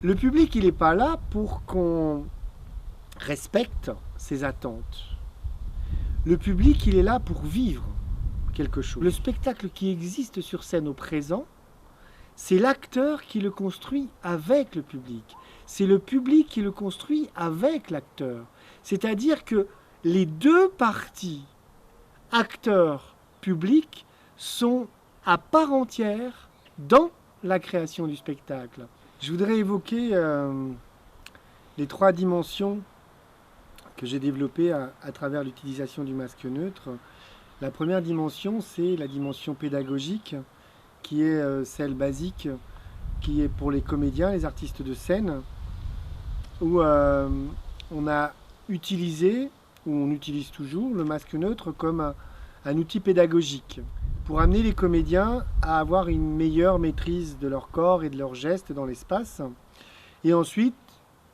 Le public, il n'est pas là pour qu'on respecte ses attentes. Le public, il est là pour vivre quelque chose. Le spectacle qui existe sur scène au présent, c'est l'acteur qui le construit avec le public. C'est le public qui le construit avec l'acteur. C'est-à-dire que les deux parties, acteurs, public, sont à part entière dans la création du spectacle. Je voudrais évoquer les trois dimensions que j'ai développées à travers l'utilisation du masque neutre. La première dimension, c'est la dimension pédagogique, qui est celle basique, qui est pour les comédiens, les artistes de scène, où on a utilisé, ou on utilise toujours, le masque neutre comme un outil pédagogique pour amener les comédiens à avoir une meilleure maîtrise de leur corps et de leurs gestes dans l'espace. Et ensuite,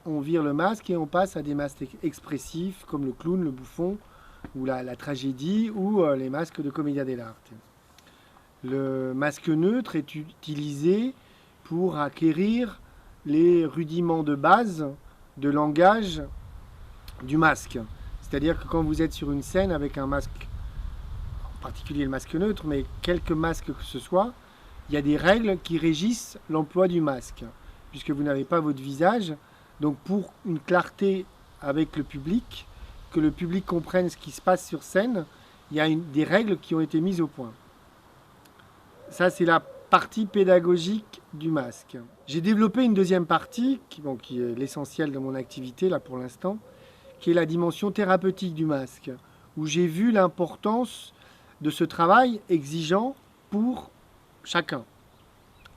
on vire le masque et on passe à des masques expressifs comme le clown, le bouffon, ou la tragédie, ou les masques de commedia dell'arte. Le masque neutre est utilisé pour acquérir les rudiments de base de langage du masque. C'est-à-dire que quand vous êtes sur une scène avec un masque, en particulier le masque neutre, mais quelque masque que ce soit, il y a des règles qui régissent l'emploi du masque, puisque vous n'avez pas votre visage. Donc pour une clarté avec le public, que le public comprenne ce qui se passe sur scène, il y a des règles qui ont été mises au point. Ça, c'est la partie pédagogique du masque. J'ai développé une deuxième partie, qui est l'essentiel de mon activité là pour l'instant, qui est la dimension thérapeutique du masque, où j'ai vu l'importance de ce travail exigeant pour chacun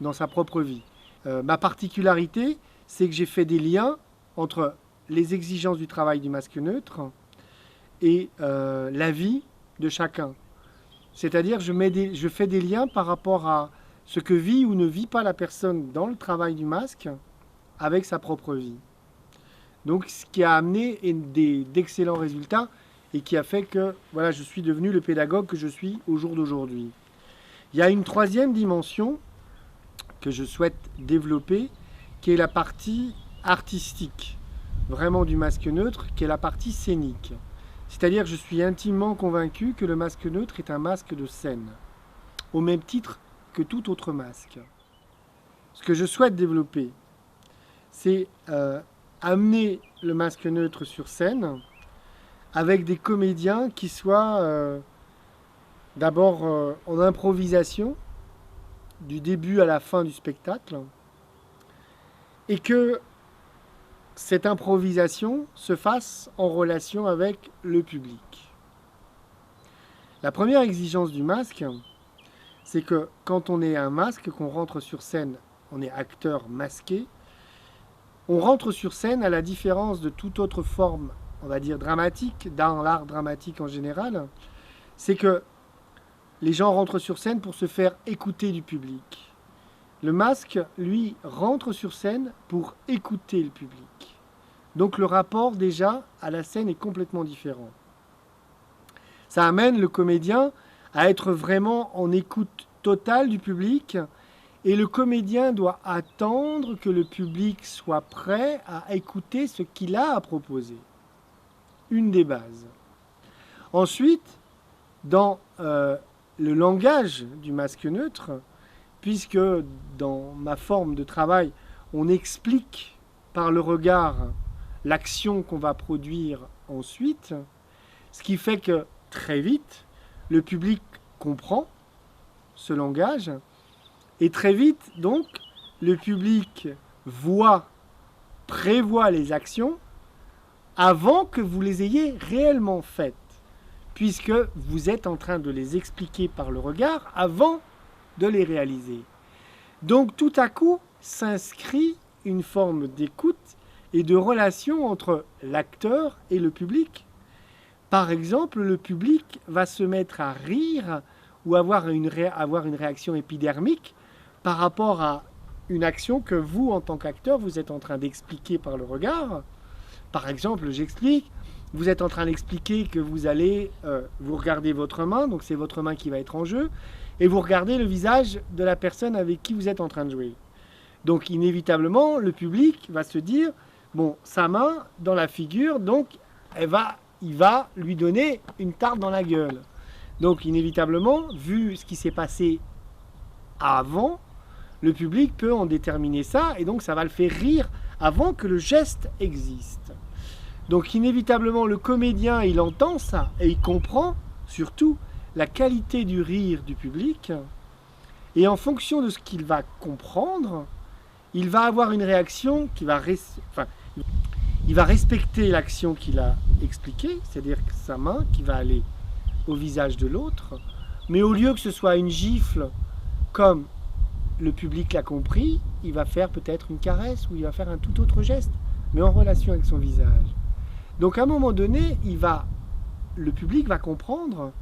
dans sa propre vie. Ma particularité, c'est que j'ai fait des liens entre les exigences du travail du masque neutre et la vie de chacun. C'est-à-dire, je fais des liens par rapport à ce que vit ou ne vit pas la personne dans le travail du masque avec sa propre vie. Donc, ce qui a amené d'excellents résultats et qui a fait que voilà, je suis devenu le pédagogue que je suis au jour d'aujourd'hui. Il y a une troisième dimension que je souhaite développer, qui est la partie artistique, vraiment du masque neutre, qui est la partie scénique. C'est-à-dire que je suis intimement convaincu que le masque neutre est un masque de scène, au même titre que tout autre masque. Ce que je souhaite développer, c'est amener le masque neutre sur scène avec des comédiens qui soient d'abord en improvisation, du début à la fin du spectacle, et que cette improvisation se fasse en relation avec le public. La première exigence du masque, c'est que quand on est un masque, qu'on rentre sur scène, on est acteur masqué, on rentre sur scène à la différence de toute autre forme, on va dire dramatique, dans l'art dramatique en général, c'est que les gens rentrent sur scène pour se faire écouter du public. Le masque, lui, rentre sur scène pour écouter le public. Donc le rapport déjà à la scène est complètement différent. Ça amène le comédien à être vraiment en écoute totale du public, et le comédien doit attendre que le public soit prêt à écouter ce qu'il a à proposer. Une des bases. Ensuite, dans le langage du masque neutre, puisque dans ma forme de travail, on explique par le regard l'action qu'on va produire ensuite, ce qui fait que très vite, le public comprend ce langage, et très vite, donc, le public prévoit les actions avant que vous les ayez réellement faites, puisque vous êtes en train de les expliquer par le regard avant de les réaliser. Donc tout à coup s'inscrit une forme d'écoute et de relation entre l'acteur et le public. Par exemple, le public va se mettre à rire ou avoir une réaction épidermique par rapport à une action que vous, en tant qu'acteur, vous êtes en train d'expliquer par le regard. Par exemple, j'explique, vous êtes en train d'expliquer que vous allez, vous regardez votre main, donc c'est votre main qui va être en jeu, et vous regardez le visage de la personne avec qui vous êtes en train de jouer. Donc inévitablement, le public va se dire, bon, sa main dans la figure, donc il va lui donner une tarte dans la gueule. Donc inévitablement, vu ce qui s'est passé avant, le public peut en déterminer ça, et donc ça va le faire rire avant que le geste existe. Donc inévitablement, le comédien, il entend ça, et il comprend surtout la qualité du rire du public, et en fonction de ce qu'il va comprendre, il va avoir une réaction qui va... il va respecter l'action qu'il a expliquée, c'est-à-dire sa main qui va aller au visage de l'autre, mais au lieu que ce soit une gifle comme le public l'a compris, il va faire peut-être une caresse ou il va faire un tout autre geste, mais en relation avec son visage. Donc à un moment donné, le public va comprendre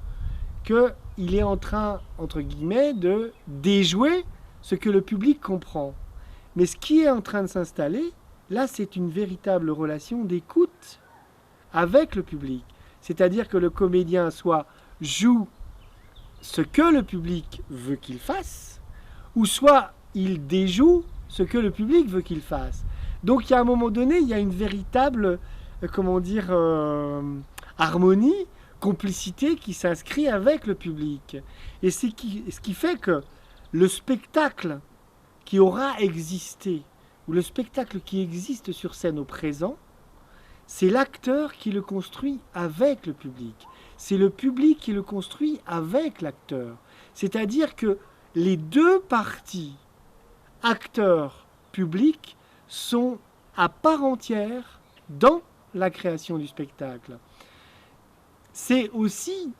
qu'il est en train, entre guillemets, de déjouer ce que le public comprend. Mais ce qui est en train de s'installer, là, c'est une véritable relation d'écoute avec le public. C'est-à-dire que le comédien soit joue ce que le public veut qu'il fasse, ou soit il déjoue ce que le public veut qu'il fasse. Donc, à un moment donné, il y a une véritable, harmonie, complicité qui s'inscrit avec le public. Et ce qui fait que le spectacle qui aura existé, ou le spectacle qui existe sur scène au présent, c'est l'acteur qui le construit avec le public. C'est le public qui le construit avec l'acteur. C'est-à-dire que les deux parties, acteurs, public, sont à part entière dans la création du spectacle. C'est aussi,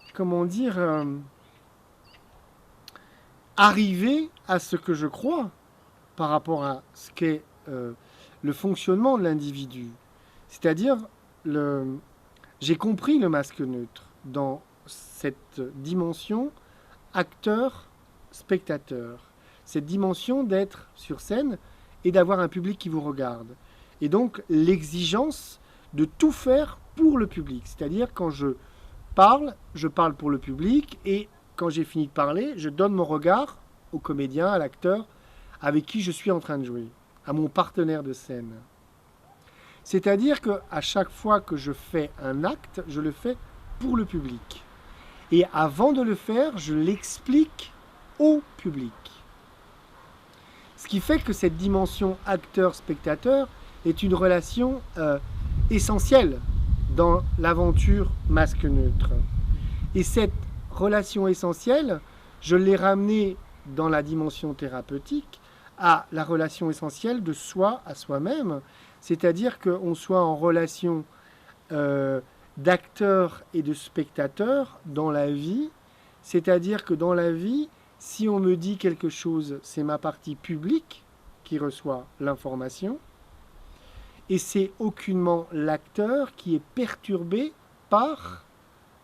arriver à ce que je crois par rapport à ce qu'est le fonctionnement de l'individu. C'est-à-dire, j'ai compris le masque neutre dans cette dimension acteur-spectateur. Cette dimension d'être sur scène et d'avoir un public qui vous regarde. Et donc, l'exigence de tout faire pour le public. C'est-à-dire, quand je parle pour le public, et quand j'ai fini de parler, je donne mon regard au comédien, à l'acteur, avec qui je suis en train de jouer, à mon partenaire de scène. C'est-à-dire qu'à chaque fois que je fais un acte, je le fais pour le public. Et avant de le faire, je l'explique au public. Ce qui fait que cette dimension acteur-spectateur est une relation essentielle dans l'aventure masque neutre. Et cette relation essentielle, je l'ai ramenée dans la dimension thérapeutique à la relation essentielle de soi à soi-même, c'est-à-dire qu'on soit en relation d'acteur et de spectateur dans la vie, c'est-à-dire que dans la vie, si on me dit quelque chose, c'est ma partie publique qui reçoit l'information, et c'est aucunement l'acteur qui est perturbé par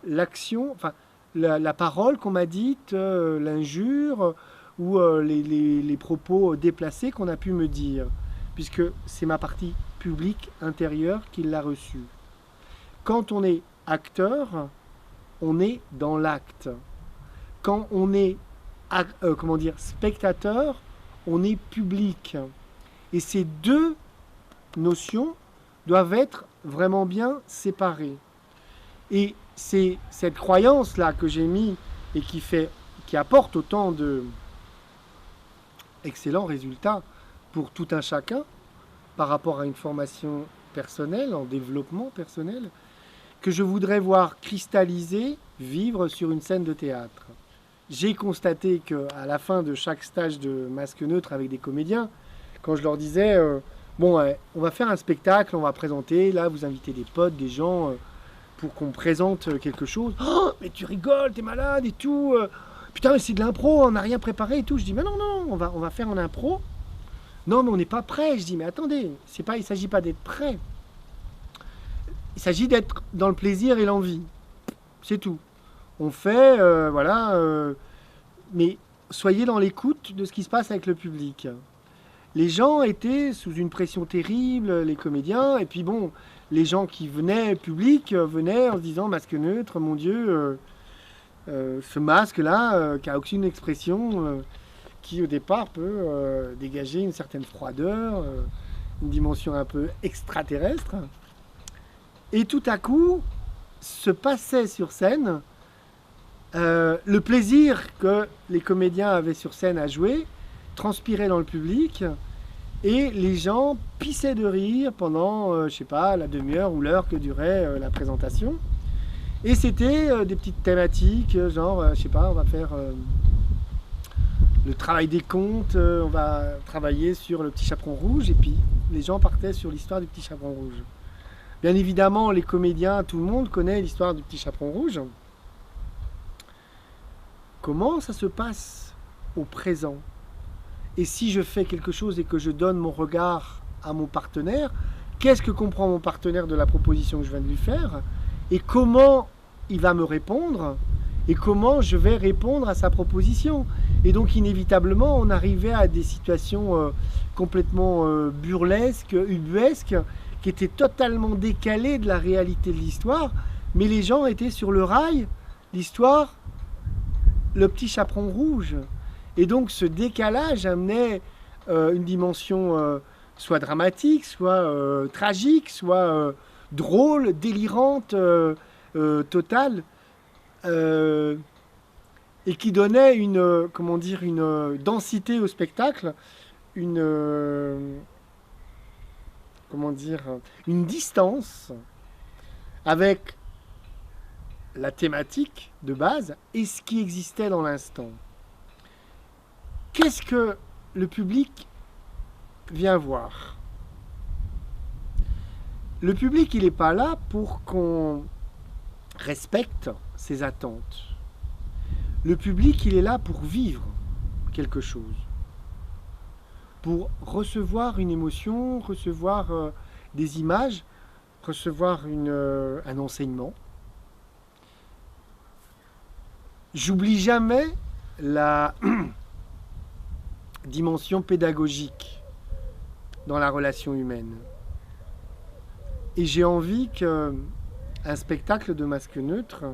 l'action, enfin la parole qu'on m'a dite, l'injure ou les propos déplacés qu'on a pu me dire, puisque c'est ma partie publique intérieure qui l'a reçu. Quand on est acteur, on est dans l'acte. Quand on est spectateur, on est public. Et ces deux notions doivent être vraiment bien séparées. Et c'est cette croyance-là que j'ai mis et qui apporte autant de excellents résultats pour tout un chacun par rapport à une formation personnelle, en développement personnel, que je voudrais voir cristalliser, vivre sur une scène de théâtre. J'ai constaté qu'à la fin de chaque stage de masque neutre avec des comédiens, quand je leur disais on va faire un spectacle, on va présenter, là vous invitez des potes, des gens pour qu'on présente quelque chose. Oh, mais tu rigoles, t'es malade et tout. Putain, mais c'est de l'impro, on n'a rien préparé et tout. Je dis mais non, on va faire en impro. Non, mais on n'est pas prêt. Je dis mais attendez, il ne s'agit pas d'être prêt. Il s'agit d'être dans le plaisir et l'envie. C'est tout. On fait, mais soyez dans l'écoute de ce qui se passe avec le public. Les gens étaient sous une pression terrible, les comédiens, et puis bon, les gens qui venaient, public, venaient en se disant masque neutre, mon Dieu, ce masque-là, qui n'a aucune expression. qui au départ peut dégager une certaine froideur, une dimension un peu extraterrestre. Et tout à coup, se passait sur scène le plaisir que les comédiens avaient sur scène à jouer, transpirait dans le public, et les gens pissaient de rire pendant, je sais pas, la demi-heure ou l'heure que durait la présentation. Et c'était des petites thématiques, genre, je sais pas, on va faire le travail des contes, on va travailler sur le petit chaperon rouge, et puis les gens partaient sur l'histoire du petit chaperon rouge. Bien évidemment, les comédiens, tout le monde connaît l'histoire du petit chaperon rouge. Comment ça se passe au présent? Et si je fais quelque chose et que je donne mon regard à mon partenaire, qu'est-ce que comprend mon partenaire de la proposition que je viens de lui faire? Et comment il va me répondre? Et comment je vais répondre à sa proposition? Et donc inévitablement, on arrivait à des situations complètement burlesques, ubuesques, qui étaient totalement décalées de la réalité de l'histoire, mais les gens étaient sur le rail, l'histoire, le petit chaperon rouge. Et donc ce décalage amenait une dimension soit dramatique, soit tragique, soit drôle, délirante, totale, et qui donnait une, comment dire, une densité au spectacle, comment dire, une distance avec la thématique de base et ce qui existait dans l'instant. Qu'est-ce que le public vient voir? Le public, il n'est pas là pour qu'on respecte ses attentes. Le public, il est là pour vivre quelque chose, pour recevoir une émotion, recevoir des images, recevoir un enseignement. J'oublie jamais la dimension pédagogique dans la relation humaine. Et j'ai envie qu'un spectacle de masque neutre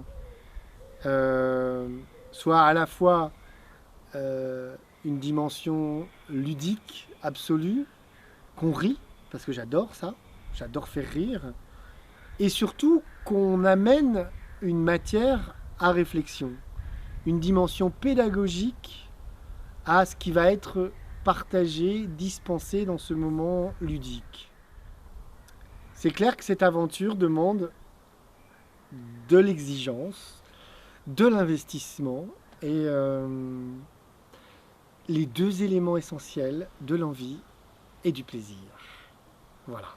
soit à la fois une dimension ludique, absolue, qu'on rit, parce que j'adore ça, j'adore faire rire, et surtout qu'on amène une matière à réflexion, une dimension pédagogique à ce qui va être partagé, dispensé dans ce moment ludique. C'est clair que cette aventure demande de l'exigence, de l'investissement et les deux éléments essentiels de l'envie et du plaisir. Voilà.